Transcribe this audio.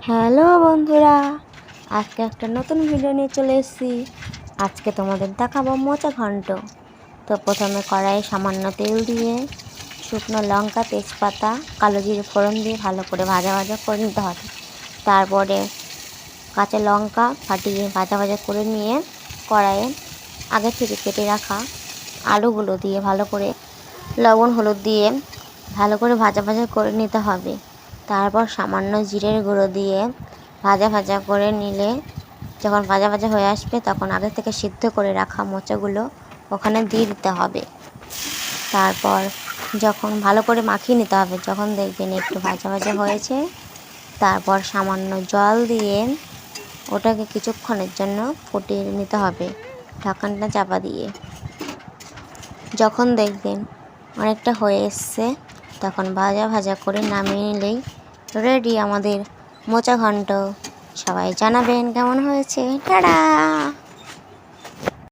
Hello বন্ধুরা, আজকে একটা নতুন ভিডিও নিয়ে চলে এসেছি। আজকে তোমাদের দেখাবো মোচা ঘন্ট। তো প্রথমে কড়াইয়ে সামান্য তেল দিয়ে শুকনো লঙ্কা, তেজপাতা, কালো জিরে ফোড়ন দিয়ে ভালো করে ভাজা ভাজা করে নিতে হবে। তারপরে কাঁচা লঙ্কা ফাটিয়ে ভাজা ভাজা করে নিয়ে কড়াইয়ে আগে থেকে কেটে রাখা আলুগুলো দিয়ে ভালো করে লবণ হলুদ দিয়ে ভালো করে ভাজা ভাজা করে নিতে হবে। তারপর সামান্য জিরের গুঁড়ো দিয়ে ভাজা ভাজা করে নিলে যখন ভাজা ভাজা হয়ে আসবে তখন আগে থেকে সিদ্ধ করে রাখা মোচাগুলো ওখানে দিয়ে দিতে হবে। তারপর যখন ভালো করে মাখিয়ে নিতে হবে, যখন দেখবেন একটু ভাজা ভাজা হয়েছে তারপর সামান্য জল দিয়ে ওটাকে কিছুক্ষণের জন্য ফুটিয়ে নিতে হবে ঢাকনাটা চাপা দিয়ে। যখন দেখবেন অনেকটা হয়ে এসছে তখন ভাজা ভাজা করে নামিয়ে নিলেই রেডি আমাদের মোচা ঘন্ট। সবাই জানাবেন কেমন হয়েছে। টাটা।